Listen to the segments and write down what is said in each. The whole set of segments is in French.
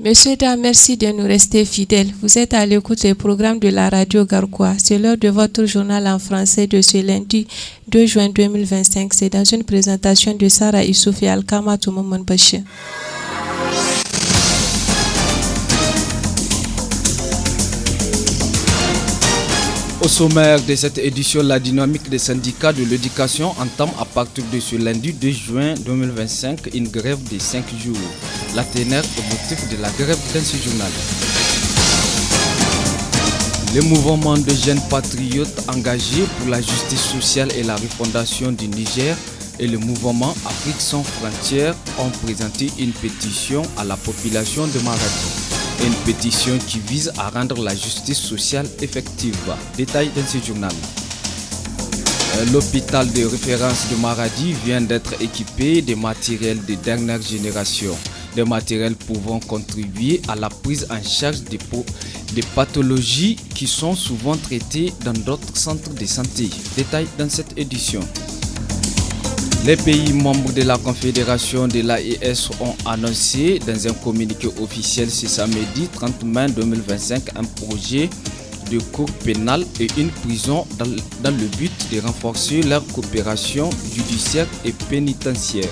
Messieurs, dames, merci de nous rester fidèles. Vous êtes à l'écoute des programmes de la radio Garquois. C'est l'heure de votre journal en français de ce lundi 2 juin 2025. C'est dans une présentation de Sarah Issouf et Alkama Toumaman Bachir. Au sommaire de cette édition, la dynamique des syndicats de l'éducation entame à partir de ce lundi 2 juin 2025 une grève de 5 jours. La teneur objectif de la grève dans ce journal. Le mouvement de jeunes patriotes engagés pour la justice sociale et la refondation du Niger et le mouvement Afrique sans frontières ont présenté une pétition à la population de Maradi. Une pétition qui vise à rendre la justice sociale effective. Détail dans ce journal. L'hôpital de référence de Maradi vient d'être équipé de matériel de dernière génération. Des matériels pouvant contribuer à la prise en charge des pathologies qui sont souvent traitées dans d'autres centres de santé. Détail dans cette édition. Les pays membres de la Confédération de l'AES ont annoncé dans un communiqué officiel ce samedi 30 mai 2025 un projet de cour pénale et une prison dans le but de renforcer leur coopération judiciaire et pénitentiaire.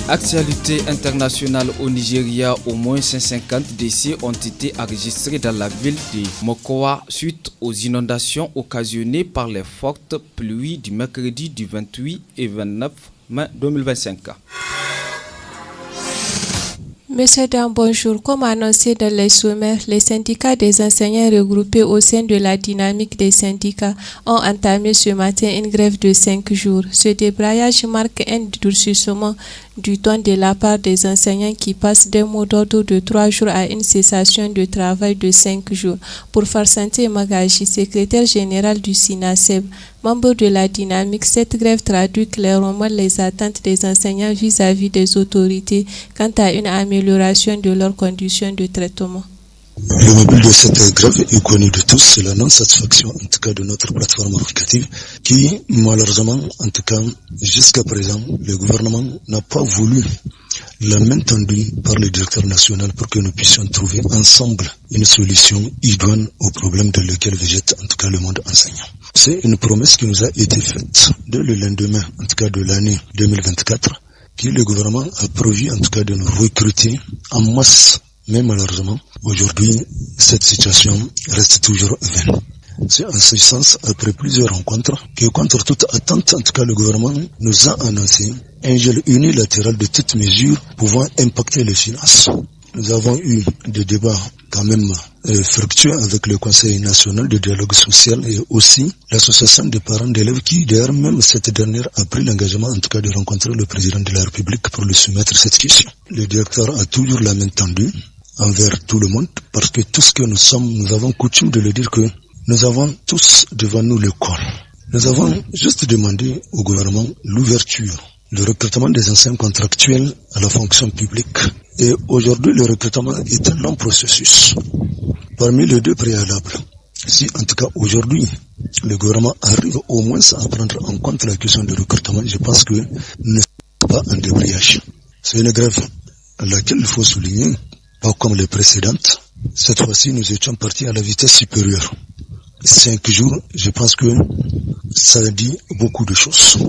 Actualité internationale au Nigeria, au moins 150 décès ont été enregistrés dans la ville de Mokowa suite aux inondations occasionnées par les fortes pluies du mercredi du 28 et 29 mai 2025. Messieurs, dames, bonjour. Comme annoncé dans les sommaires, les syndicats des enseignants regroupés au sein de la dynamique des syndicats ont entamé ce matin une grève de 5 jours. Ce débrayage marque un durcissement du ton de la part des enseignants qui passent d'un mot d'ordre de 3 jours à une cessation de travail de 5 jours. Pour Farsanté Magaji, secrétaire général du SINASEB, membre de la dynamique, cette grève traduit clairement les attentes des enseignants vis-à-vis des autorités quant à une amélioration de leurs conditions de traitement. Le mobile de cette grève est connu de tous, c'est la non-satisfaction en tout cas de notre plateforme applicative qui malheureusement, en tout cas jusqu'à présent, le gouvernement n'a pas voulu la main tendue par le directeur national pour que nous puissions trouver ensemble une solution idoine au problème dans lequel végète en tout cas le monde enseignant. C'est une promesse qui nous a été faite dès le lendemain, en tout cas de l'année 2024, que le gouvernement a prévu en tout cas de nous recruter en masse. Mais malheureusement, aujourd'hui, cette situation reste toujours vaine. C'est en ce sens, après plusieurs rencontres, que contre toute attente, en tout cas le gouvernement nous a annoncé un gel unilatéral de toutes mesures pouvant impacter les finances. Nous avons eu des débats quand même fructueux avec le Conseil national de dialogue social et aussi l'association des parents d'élèves qui, d'ailleurs, même cette dernière a pris l'engagement en tout cas de rencontrer le président de la République pour lui soumettre cette question. Le directeur a toujours la main tendue envers tout le monde parce que tout ce que nous sommes, nous avons coutume de le dire que nous avons tous devant nous l'école. Nous avons juste demandé au gouvernement l'ouverture, le recrutement des enseignants contractuels à la fonction publique. Et aujourd'hui, le recrutement est un long processus. Parmi les deux préalables, si en tout cas aujourd'hui, le gouvernement arrive au moins à prendre en compte la question du recrutement, je pense que nous ne sommes pas en débrayage. C'est une grève à laquelle il faut souligner, pas comme les précédentes. Cette fois-ci, nous étions partis à la vitesse supérieure. 5 jours, je pense que ça dit beaucoup de choses.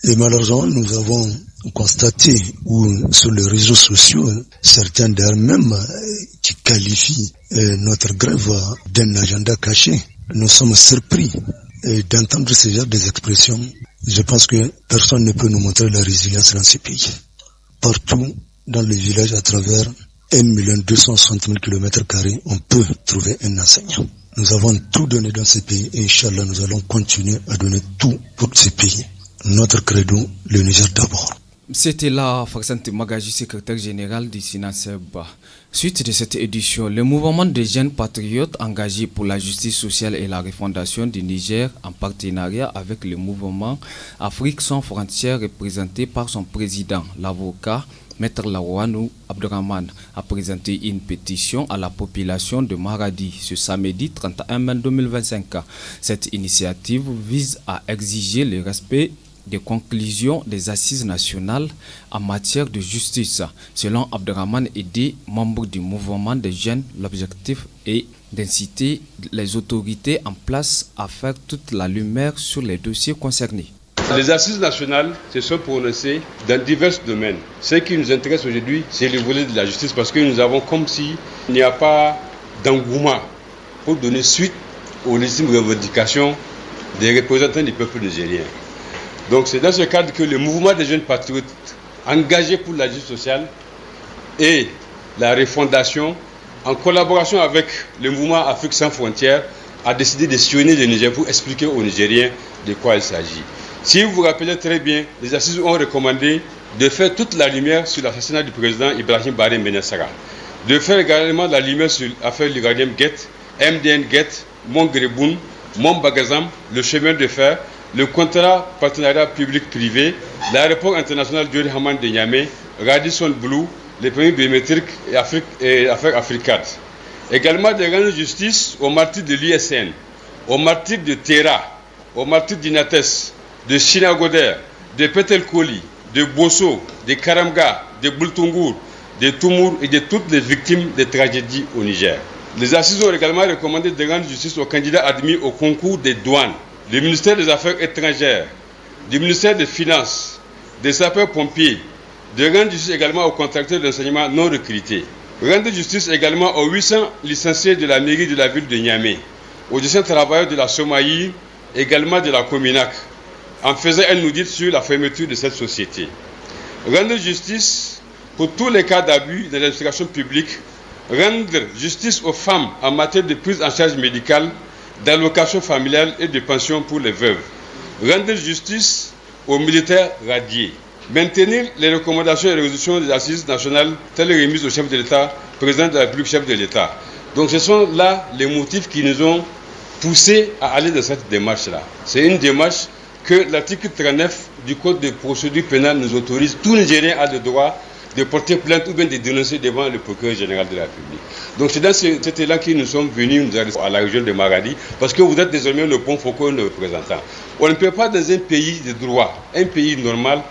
Et malheureusement, nous avons constaté, ou sur les réseaux sociaux, certains d'ailleurs même qui qualifient notre grève d'un agenda caché. Nous sommes surpris d'entendre ce genre d'expressions. Je pense que personne ne peut nous montrer la résilience dans ce pays. Partout dans les villages à travers 1 260 000 km², on peut trouver un enseignant. Nous avons tout donné dans ce pays et Inch'Allah, nous allons continuer à donner tout pour ce pays. Notre credo, le Niger d'abord. C'était là Farsanté Magaji, secrétaire général du SINASEB. Suite de cette édition, le mouvement des jeunes patriotes engagés pour la justice sociale et la refondation du Niger en partenariat avec le mouvement Afrique sans frontières représenté par son président, l'avocat Maître Larouanou Abdurrahman, a présenté une pétition à la population de Maradi ce samedi 31 mai 2025. Cette initiative vise à exiger le respect des conclusions des assises nationales en matière de justice. Selon Abderrahmane Edi, membre du mouvement des jeunes, l'objectif est d'inciter les autorités en place à faire toute la lumière sur les dossiers concernés. Les assises nationales se sont prononcées dans divers domaines. Ce qui nous intéresse aujourd'hui, c'est le volet de la justice, parce que nous avons comme s'il n'y a pas d'engouement pour donner suite aux légitimes revendications des représentants du peuple nigérien. Donc c'est dans ce cadre que le mouvement des jeunes patriotes engagés pour la justice sociale et la refondation, en collaboration avec le mouvement Afrique sans frontières, a décidé de sillonner le Niger pour expliquer aux Nigériens de quoi il s'agit. Si vous vous rappelez très bien, les assises ont recommandé de faire toute la lumière sur l'assassinat du président Ibrahim Baré Ménessara, de faire également la lumière sur l'affaire l'Uranium Gate, MDN Gate, Mont Greboun, Mont Bagazam, le chemin de fer, le contrat partenariat public-privé, l'aéroport international Diori Hamane de Niamey, Radisson Blu, les permis biométriques et affaires Africad. Également de rendre justice aux martyrs de l'ISN, aux martyrs de Terra, aux martyrs d'Inates, de Chinagoder, de Petelkoli, de Bosso, de Karamga, de Bultungur, de Toumour et de toutes les victimes des tragédies au Niger. Les assises ont également recommandé de rendre justice aux candidats admis au concours des douanes, du ministère des Affaires étrangères, du ministère des Finances, des sapeurs-pompiers, de rendre justice également aux contracteurs d'enseignement non recrutés. Rendre justice également aux 800 licenciés de la mairie de la ville de Niamey, aux 200 travailleurs de la Somaï, également de la Cominac, en faisant un audit sur la fermeture de cette société. Rendre justice pour tous les cas d'abus de l'administration publique, rendre justice aux femmes en matière de prise en charge médicale, d'allocation familiale et de pension pour les veuves. Rendre justice aux militaires radiés. Maintenir les recommandations et les résolutions des assises nationales telles remises au chef de l'État, président de la République, chef de l'État. Donc ce sont là les motifs qui nous ont poussés à aller dans cette démarche-là. C'est une démarche que l'article 39 du Code de procédure pénale nous autorise. Tout Nigérien a le droit de porter plainte ou bien de dénoncer devant le procureur général de la République. Donc c'est dans cet élan que nous sommes venus à la région de Maradi, parce que vous êtes désormais le bon focus de représentant. On ne peut pas dans un pays de droit, un pays normal,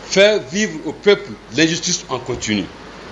faire vivre au peuple l'injustice en continu,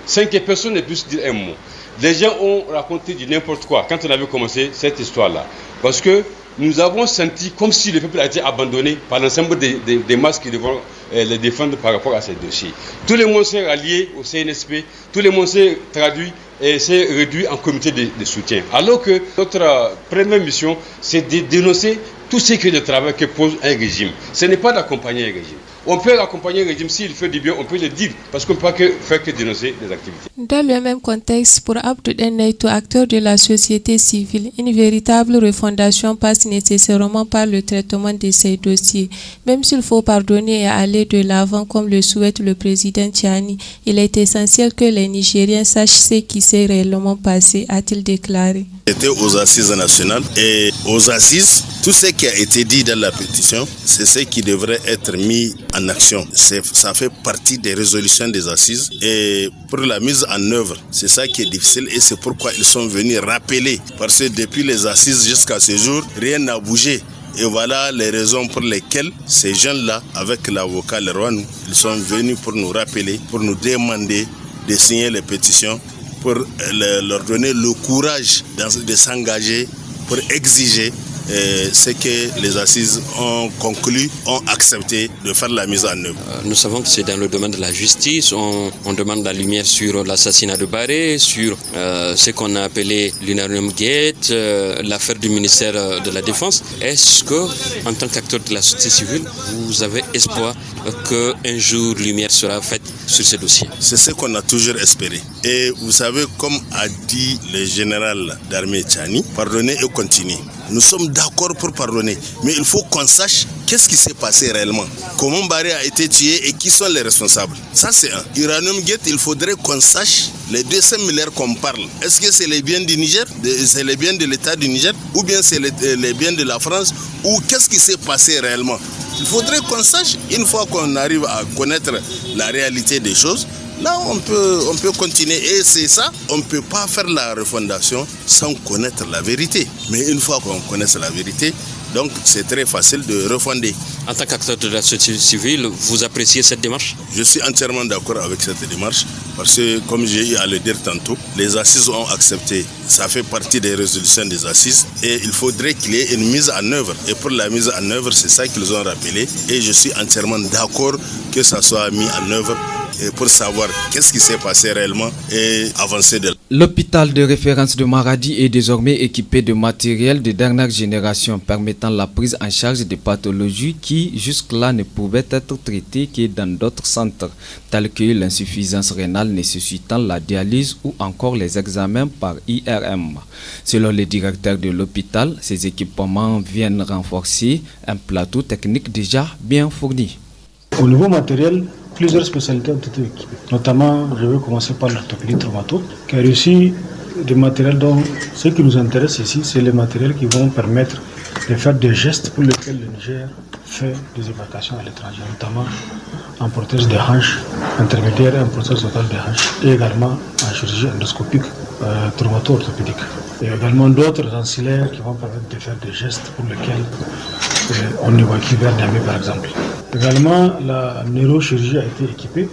sans que personne ne puisse dire un mot. Les gens ont raconté du n'importe quoi quand on avait commencé cette histoire-là, parce que nous avons senti comme si le peuple a été abandonné par l'ensemble des masses qui devront les défendre par rapport à ces dossiers. Tout le monde s'est rallié au CNSP, tout le monde s'est traduit et s'est réduit en comité de soutien. Alors que notre première mission, c'est de dénoncer tout ce que le travail que pose un régime. Ce n'est pas d'accompagner un régime. On peut accompagner un régime s'il fait du bien, on peut le dire, parce qu'on ne peut pas faire que dénoncer des activités. Dans le même contexte, pour Abdou Denneito, acteur de la société civile, une véritable refondation passe nécessairement par le traitement de ces dossiers. Même s'il faut pardonner et aller de l'avant comme le souhaite le président Tchani, il est essentiel que les Nigériens sachent ce qui s'est réellement passé, a-t-il déclaré. C'était aux assises nationales et aux assises, tout ce qui a été dit dans la pétition, c'est ce qui devrait être mis en action. Ça fait partie des résolutions des assises et pour la mise en œuvre, c'est ça qui est difficile et c'est pourquoi ils sont venus rappeler. Parce que depuis les assises jusqu'à ce jour, rien n'a bougé. Et voilà les raisons pour lesquelles ces jeunes-là, avec l'avocat Leroy, ils sont venus pour nous rappeler, pour nous demander de signer les pétitions, pour leur donner le courage de s'engager, pour exiger ce que les assises ont conclu, ont accepté de faire la mise en œuvre. Nous savons que c'est dans le domaine de la justice. On demande la lumière sur l'assassinat de Baré, sur ce qu'on a appelé l'Uranium Gate, l'affaire du ministère de la Défense. Est-ce que, en tant qu'acteur de la société civile, vous avez espoir qu'un jour lumière sera faite sur ces dossiers? C'est ce qu'on a toujours espéré. Et vous savez, comme a dit le général d'armée Tchani, pardonner et continuer. Nous sommes d'accord pour pardonner, mais il faut qu'on sache qu'est-ce qui s'est passé réellement. Comment Baré a été tué et qui sont les responsables. Ça c'est un. Uranium Gate, il faudrait qu'on sache les 200 milliards qu'on parle. Est-ce que c'est les biens du Niger, c'est les biens de l'État du Niger, ou bien c'est les biens de la France, ou qu'est-ce qui s'est passé réellement? Il faudrait qu'on sache, une fois qu'on arrive à connaître la réalité des choses, là, on peut continuer. Et c'est ça, on ne peut pas faire la refondation sans connaître la vérité. Mais une fois qu'on connaisse la vérité, Donc c'est très facile de refonder. En tant qu'acteur de la société civile, vous appréciez cette démarche? Je suis entièrement d'accord avec cette démarche parce que, comme j'ai eu à le dire tantôt, les assises ont accepté. Ça fait partie des résolutions des assises et il faudrait qu'il y ait une mise en œuvre. Et pour la mise en œuvre, c'est ça qu'ils ont rappelé. Et je suis entièrement d'accord que ça soit mis en œuvre pour savoir qu'est-ce qui s'est passé réellement et avancer de là. L'hôpital de référence de Maradi est désormais équipé de matériel de dernière génération permettant la prise en charge des pathologies qui jusque-là ne pouvaient être traitées que dans d'autres centres, tels que l'insuffisance rénale nécessitant la dialyse ou encore les examens par IRM. Selon le directeur de l'hôpital, ces équipements viennent renforcer un plateau technique déjà bien fourni. Au niveau matériel, plusieurs spécialités ont été équipées. Notamment, je vais commencer par l'orthopédie traumato, qui a reçu des matériels dont ce qui nous intéresse ici, c'est les matériels qui vont permettre de faire des gestes pour lesquels le Niger fait des évacuations à l'étranger, notamment en prothèse de hanche intermédiaire et en prothèse totale de hanche, et également en chirurgie endoscopique traumato-orthopédique. Et également d'autres ancillaires qui vont permettre de faire des gestes pour lesquels on évacue vers Niamey par exemple. Également, la neurochirurgie a été équipée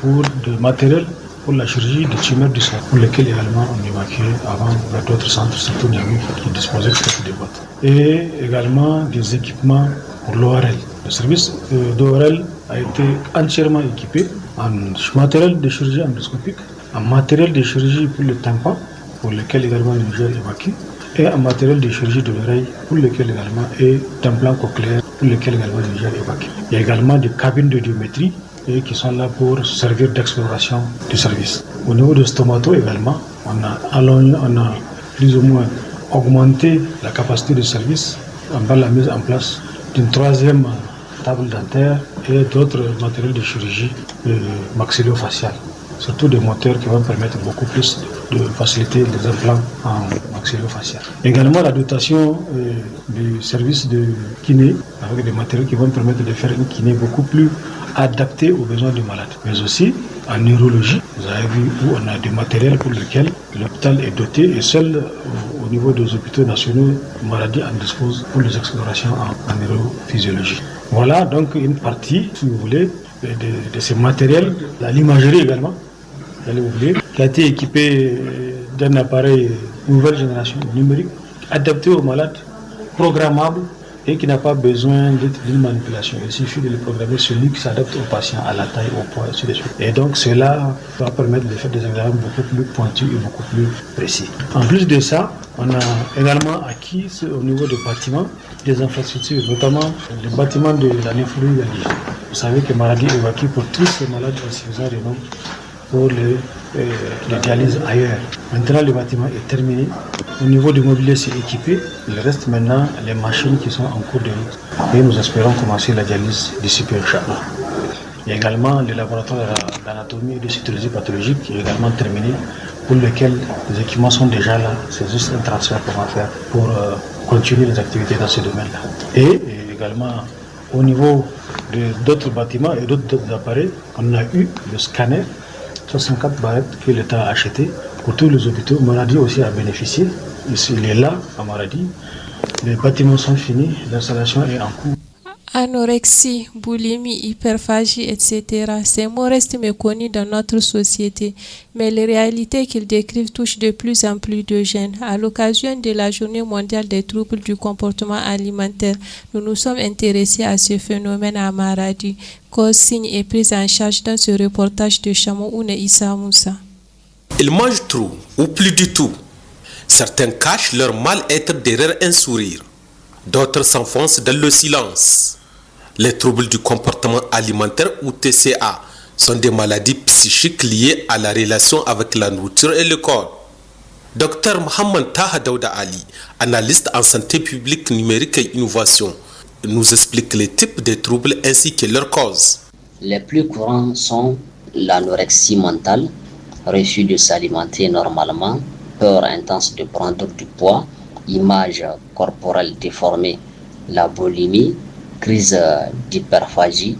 pour du matériel pour la chirurgie des tumeurs du sang, pour lesquels également on évacuait avant vers d'autres centres, surtout Niamey, qui disposaient de cette boîtes. Et également des équipements pour l'ORL. Le service d'ORL a été entièrement équipé en matériel de chirurgie endoscopique, en matériel de chirurgie pour le tympan, pour lequel également le Niger évacue, et en matériel de chirurgie de l'oreille, pour lequel également, et d'implant cochléaire, pour lequel également le Niger évacue. Il y a également des cabines de biométrie et qui sont là pour servir d'exploration du service. Au niveau de stomato également, on a plus ou moins augmenté la capacité de service par la mise en place d'une troisième table dentaire et d'autres matériels de chirurgie maxillo-faciale. Surtout des moteurs qui vont permettre beaucoup plus de faciliter les implants en maxillo-facial. Également la dotation du service de kiné avec des matériaux qui vont permettre de faire une kiné beaucoup plus adaptée aux besoins du malade. Mais aussi en neurologie, vous avez vu où on a des matériels pour lesquels l'hôpital est doté et seul au niveau des hôpitaux nationaux, Maradi en dispose pour les explorations en neurophysiologie. Voilà donc une partie, si vous voulez, de ces matériels, l'imagerie également, qui a été équipé d'un appareil nouvelle génération numérique, adapté aux malades, programmable et qui n'a pas besoin d'une manipulation. Il suffit de le programmer celui qui s'adapte au patient, à la taille, au poids, et ainsi de suite. Et donc cela va permettre de faire des examens beaucoup plus pointus et beaucoup plus précis. En plus de ça, on a également acquis au niveau des bâtiments, des infrastructures, notamment le bâtiment de la néphrologie. Vous savez que Maradi évacue pour tous ces malades insuffisants rénaux pour les dialyses ailleurs. Maintenant, le bâtiment est terminé. Au niveau du mobilier, c'est équipé. Il reste maintenant les machines qui sont en cours de route. Et nous espérons commencer la dialyse d'ici peu, Inch'Allah. Il y a également le laboratoire d'anatomie et de cytologie pathologique qui est également terminé, pour lequel les équipements sont déjà là. C'est juste un transfert qu'on va faire pour continuer les activités dans ce domaine-là. Et également, au niveau d'autres bâtiments et d'autres appareils, on a eu le scanner 64 barrettes que l'État a acheté pour tous les hôpitaux. Maradi aussi a bénéficié. Il est là, à Maradi. Les bâtiments sont finis, l'installation est en cours. Anorexie, boulimie, hyperphagie, etc. Ces mots restent méconnus dans notre société, mais les réalités qu'ils décrivent touchent de plus en plus de jeunes. À l'occasion de la Journée mondiale des troubles du comportement alimentaire, nous nous sommes intéressés à ce phénomène à Maradi. Cause, signes et prise en charge dans ce reportage de Chamou Issa Moussa. Ils mangent trop ou plus du tout. Certains cachent leur mal-être derrière un sourire. D'autres s'enfoncent dans le silence. Les troubles du comportement alimentaire ou TCA sont des maladies psychiques liées à la relation avec la nourriture et le corps. Dr Mohamed Taha Daouda Ali, analyste en santé publique, numérique et innovation, nous explique les types de troubles ainsi que leurs causes. Les plus courants sont l'anorexie mentale, refus de s'alimenter normalement, peur intense de prendre du poids, image corporelle déformée, la boulimie, crise d'hyperphagie,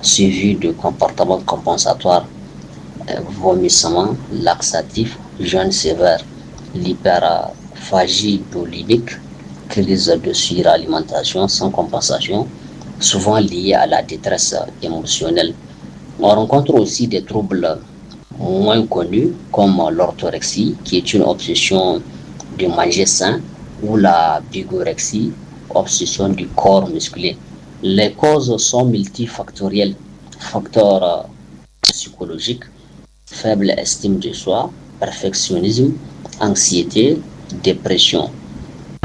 suivi de comportements compensatoires, vomissement, laxatif, jeûne sévère, l'hyperphagie boulimique, crise de suralimentation sans compensation, souvent liées à la détresse émotionnelle. On rencontre aussi des troubles moins connus comme l'orthorexie, qui est une obsession de manger sain, ou la bigorexie, obsession du corps musclé. Les causes sont multifactorielles, facteurs psychologiques, faible estime de soi, perfectionnisme, anxiété, dépression.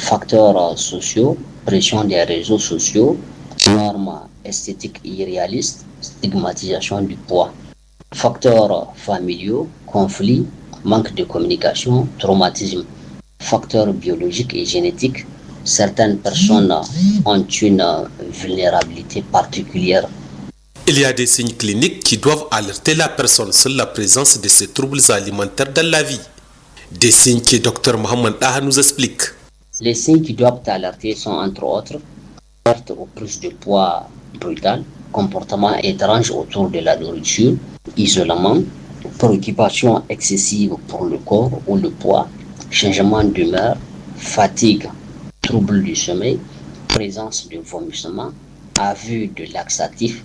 Facteurs sociaux, pression des réseaux sociaux, normes esthétiques irréalistes, stigmatisation du poids. Facteurs familiaux, conflits, manque de communication, traumatisme. Facteurs biologiques et génétiques, certaines personnes ont une vulnérabilité particulière. Il y a des signes cliniques qui doivent alerter la personne sur la présence de ces troubles alimentaires dans la vie. Des signes que Dr Mohamed Daha nous explique. Les signes qui doivent alerter sont entre autres perte ou prise de poids brutale, comportement étrange autour de la nourriture, isolement, préoccupation excessive pour le corps ou le poids, changement d'humeur, fatigue, trouble du sommeil, présence de vomissements, abus de laxatifs,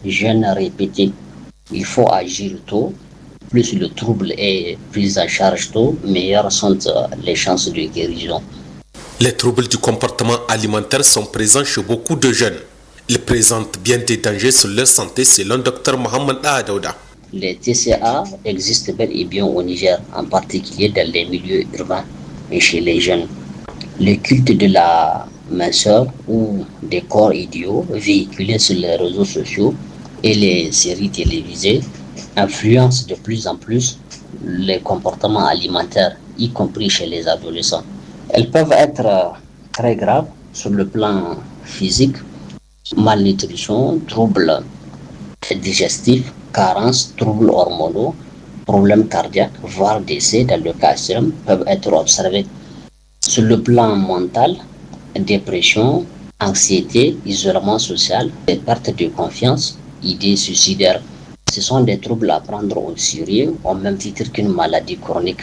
jeûne répété. Il faut agir tôt. Plus le trouble est pris en charge tôt, meilleures sont les chances de guérison. Les troubles du comportement alimentaire sont présents chez beaucoup de jeunes. Ils présentent bien des dangers sur leur santé selon Dr Mohamed Daouda. Les TCA existent bel et bien au Niger, en particulier dans les milieux urbains et chez les jeunes. Le culte de la minceur ou des corps idiots véhiculés sur les réseaux sociaux et les séries télévisées influencent de plus en plus les comportements alimentaires, y compris chez les adolescents. Elles peuvent être très graves sur le plan physique, malnutrition, troubles digestifs, carences, troubles hormonaux, problèmes cardiaques, voire décès dans le cas extrême peuvent être observés. Sur le plan mental, dépression, anxiété, isolement social, perte de confiance, idées suicidaires. Ce sont des troubles à prendre au sérieux au même titre qu'une maladie chronique.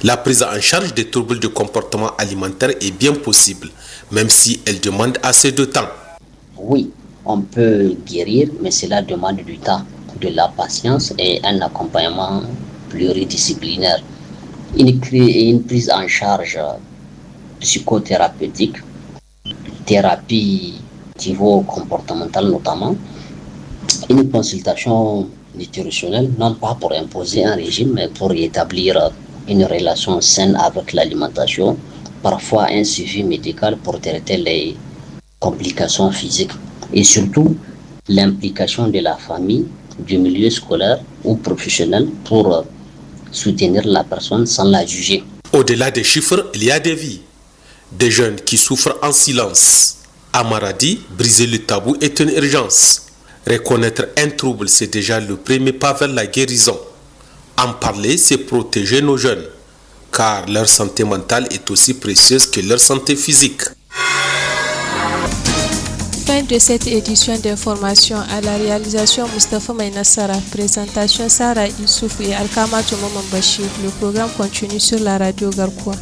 La prise en charge des troubles de comportement alimentaire est bien possible, même si elle demande assez de temps. Oui, on peut guérir, mais cela demande du temps, de la patience et un accompagnement pluridisciplinaire. Une prise en charge psychothérapeutique, thérapie comportementale notamment, une consultation nutritionnelle, non pas pour imposer un régime, mais pour établir une relation saine avec l'alimentation, parfois un suivi médical pour traiter les complications physiques et surtout l'implication de la famille, du milieu scolaire ou professionnel pour soutenir la personne sans la juger. Au-delà des chiffres, il y a des vies, des jeunes qui souffrent en silence. À Maradi, briser le tabou est une urgence. Reconnaître un trouble, c'est déjà le premier pas vers la guérison. En parler, c'est protéger nos jeunes, car leur santé mentale est aussi précieuse que leur santé physique. Fin de cette édition d'information. À la réalisation Mustafa Maïnassara, présentation Sarah Issouf et Alkama Toumama Bachir. Le programme continue sur la radio Garkoua.